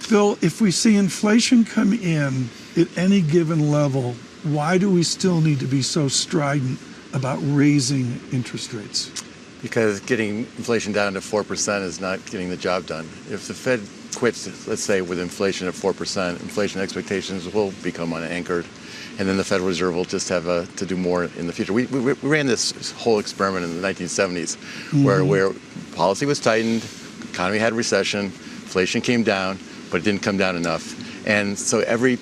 Bill, if we see inflation come in at any given level, why do we still need to be so strident about raising interest rates? Because getting inflation down to 4% is not getting the job done. If the Fed quits, let's say, with inflation at 4%, inflation expectations will become unanchored, and then the Federal Reserve will just have to do more in the future. We ran this whole experiment in the 1970s where policy was tightened, economy had recession, inflation came down, but it didn't come down enough. And so every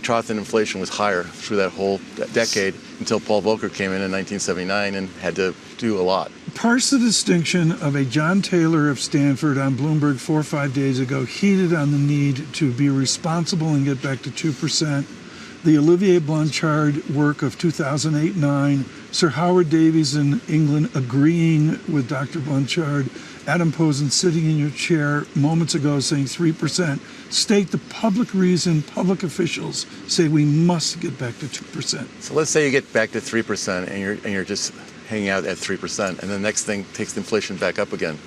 trough in inflation was higher through that whole decade until Paul Volcker came in 1979 and had to do a lot. Parse the distinction of a John Taylor of Stanford on Bloomberg 4 or 5 days ago, heated on the need to be responsible and get back to 2%. The Olivier Blanchard work of 2008-9, Sir Howard Davies in England agreeing with Dr. Blanchard, Adam Posen sitting in your chair moments ago saying 3%. State the public reason public officials say we must get back to 2%. So let's say you get back to 3% and you're just hanging out at 3%, and the next thing takes the inflation back up again.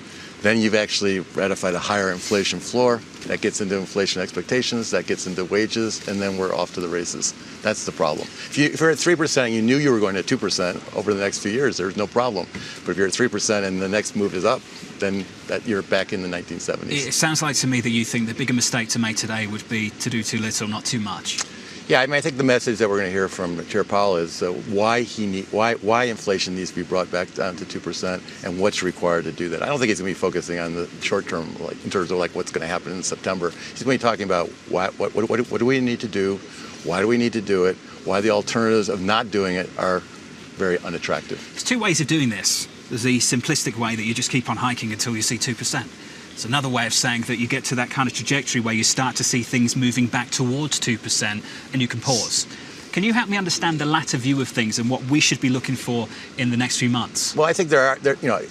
Then you've actually ratified a higher inflation floor. That gets into inflation expectations, that gets into wages, and then we're off to the races. That's the problem. If you're at 3% and you knew you were going to 2% over the next few years, there's no problem. But if you're at 3% and the next move is up, then you're back in the 1970s. It sounds like to me that you think the bigger mistake to make today would be to do too little, not too much. Yeah, I mean, I think the message that we're going to hear from Chair Powell is why inflation needs to be brought back down to 2% and what's required to do that. I don't think he's going to be focusing on the short term, like in terms of like what's going to happen in September. He's going to be talking about what do we need to do, why do we need to do it, why the alternatives of not doing it are very unattractive. There's two ways of doing this. There's the simplistic way that you just keep on hiking until you see 2%. It's another way of saying that you get to that kind of trajectory where you start to see things moving back towards 2% and you can pause. Can you help me understand the latter view of things and what we should be looking for in the next few months? Well, I think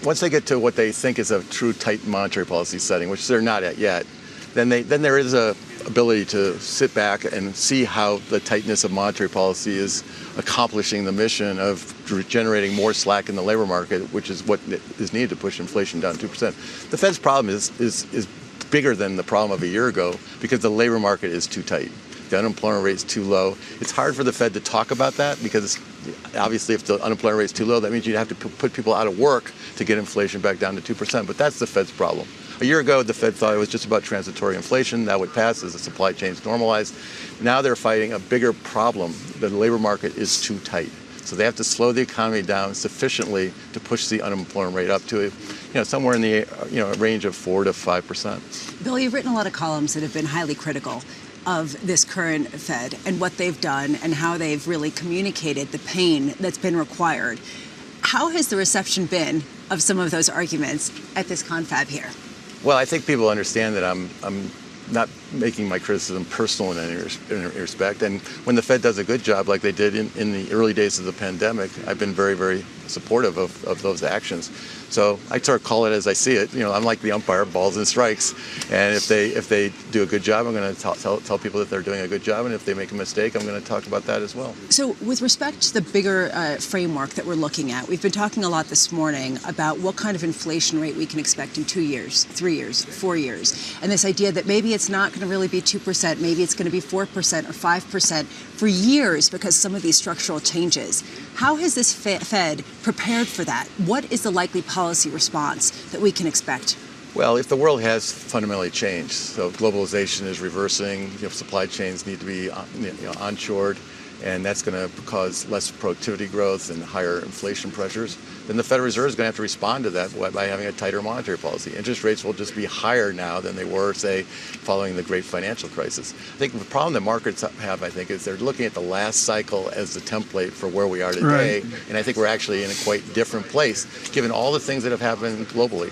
once they get to what they think is a true tight monetary policy setting, which they're not at yet, then there is a ability to sit back and see how the tightness of monetary policy is accomplishing the mission of generating more slack in the labor market, which is what is needed to push inflation down 2%. The Fed's problem is bigger than the problem of a year ago because the labor market is too tight. The unemployment rate is too low. It's hard for the Fed to talk about that because obviously if the unemployment rate is too low, that means you'd have to put people out of work to get inflation back down to 2%. But that's the Fed's problem. A year ago, the Fed thought it was just about transitory inflation. That would pass as the supply chains normalized. Now they're fighting a bigger problem. The labor market is too tight. So they have to slow the economy down sufficiently to push the unemployment rate up to somewhere in the range of 4 to 5%. Bill, you've written a lot of columns that have been highly critical of this current Fed and what they've done and how they've really communicated the pain that's been required. How has the reception been of some of those arguments at this confab here? Well, I think people understand that I'm not making my criticism personal in any respect. And when the Fed does a good job, like they did in the early days of the pandemic, I've been very, very supportive of those actions. So I sort of call it as I see it. I'm like the umpire, balls and strikes. And if they do a good job, I'm going to tell people that they're doing a good job. And if they make a mistake, I'm going to talk about that as well. So with respect to the bigger framework that we're looking at, we've been talking a lot this morning about what kind of inflation rate we can expect in 2 years, 3 years, 4 years. And this idea that maybe it's not going to really be 2%, maybe it's going to be 4% or 5% for years because some of these structural changes. How has this Fed prepared for that? What is the likely policy response that we can expect? Well, if the world has fundamentally changed, so globalization is reversing, supply chains need to be onshored, and that's going to cause less productivity growth and higher inflation pressures, then the Federal Reserve is going to have to respond to that by having a tighter monetary policy. Interest rates will just be higher now than they were, say, following the great financial crisis. I think the problem that markets have, is they're looking at the last cycle as the template for where we are today, right. And I think we're actually in a quite different place, given all the things that have happened globally.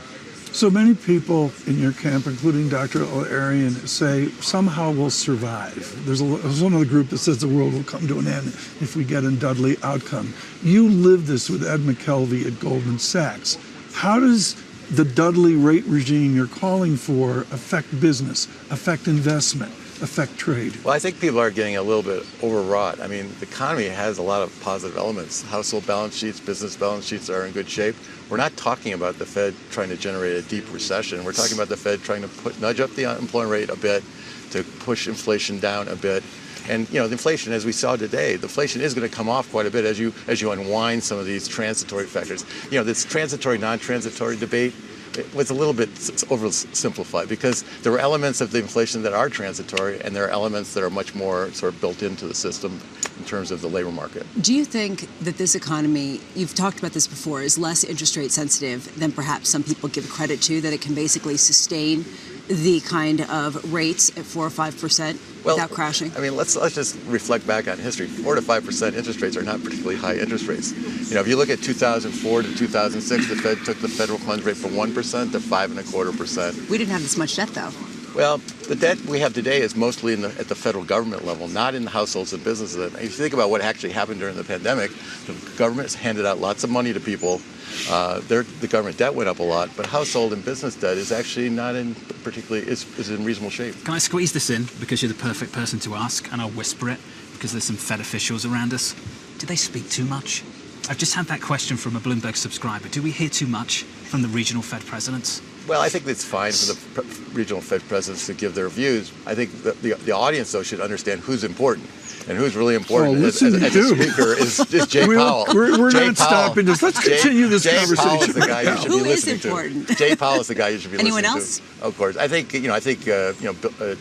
So many people in your camp, including Dr. O'Arian, say somehow we'll survive. There's another group that says the world will come to an end if we get a Dudley outcome. You live this with Ed McKelvey at Goldman Sachs. How does the Dudley rate regime you're calling for affect business, affect investment, affect trade? Well, I think people are getting a little bit overwrought. I mean, the economy has a lot of positive elements. Household balance sheets, business balance sheets are in good shape. We're not talking about the Fed trying to generate a deep recession. We're talking about the Fed trying to nudge up the unemployment rate a bit, to push inflation down a bit. And the inflation, as we saw today, the inflation is going to come off quite a bit as you unwind some of these transitory factors. This transitory, non-transitory debate, it was a little bit oversimplified because there were elements of the inflation that are transitory, and there are elements that are much more sort of built into the system in terms of the labor market. Do you think that this economy, you've talked about this before, is less interest rate sensitive than perhaps some people give credit to, that it can basically sustain the kind of rates at 4 or 5% without crashing? I mean, let's just reflect back on history. 4 to 5% interest rates are not particularly high interest rates. If you look at 2004 to 2006, the Fed took the federal funds rate from 1% to 5.25%. We didn't have this much debt, though. Well, the debt we have today is mostly at the federal government level, not in the households and businesses. If you think about what actually happened during the pandemic, the government's handed out lots of money to people. The government debt went up a lot, but household and business debt is actually not in is in reasonable shape. Can I squeeze this in, because you're the perfect person to ask, and I'll whisper it because there's some Fed officials around us. Do they speak too much? I've just had that question from a Bloomberg subscriber. Do we hear too much from the regional Fed presidents? Well, I think it's fine for the regional Fed presidents to give their views. I think the audience, though, should understand who's important. And who's really important as a speaker is Jay Powell. We're not stopping this. Let's continue this conversation. Jay Powell is the guy you should be listening to. Who is important? Jay Powell is the guy you should be Anyone listening else? to. Of course. I think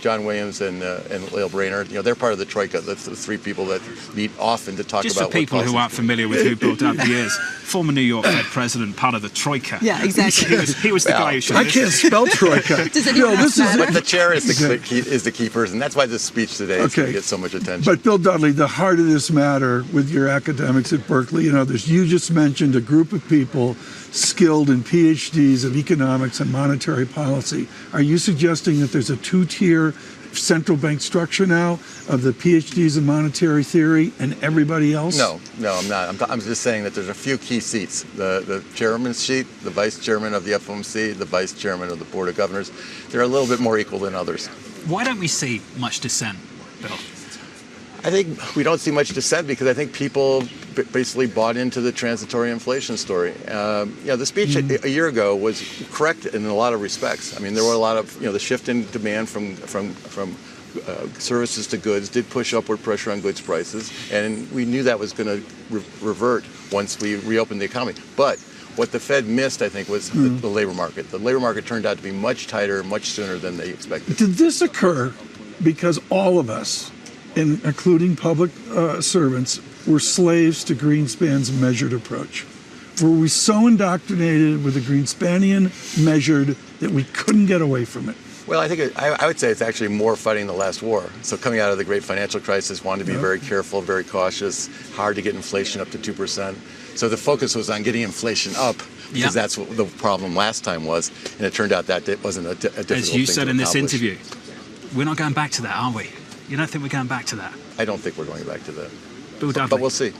John Williams and Lael Brainerd, they're part of the troika. That's the three people that meet often to talk just about. Just for people who aren't familiar with who Bill Dudley is, former New York Fed president, part of the troika. Yeah, exactly. He was the guy who should. I can't spell troika. Does anyone else matter? But the chair is the key person. That's why this speech today is going to get so much attention. But Bill Dudley, the heart of this matter with your academics at Berkeley and others, you just mentioned a group of people skilled in PhDs of economics and monetary policy. Are you suggesting that there's a two-tier central bank structure now of the PhDs in monetary theory and everybody else? No, I'm not. I'm just saying that there's a few key seats. The chairman's seat, the vice chairman of the FOMC, the vice chairman of the Board of Governors. They're a little bit more equal than others. Why don't we see much dissent, Bill? I think we don't see much dissent because I think people basically bought into the transitory inflation story. The speech a year ago was correct in a lot of respects. I mean, there were a lot of, the shift in demand from services to goods did push upward pressure on goods prices, and we knew that was going to revert once we reopened the economy. But what the Fed missed, I think, was the labor market. The labor market turned out to be much tighter, much sooner than they expected. Did this occur because all of us, including public servants, were slaves to Greenspan's measured approach? Were we so indoctrinated with the Greenspanian measured that we couldn't get away from it? Well, I think I would say it's actually more fighting the last war. So coming out of the great financial crisis, wanted to be very careful, very cautious, hard to get inflation up to 2%. So the focus was on getting inflation up, because that's what the problem last time was. And it turned out that it wasn't a difficult thing to accomplish. As you said in this interview, we're not going back to that, are we? You don't think we're going back to that? I don't think we're going back to that. Bill Dudley. But we'll see.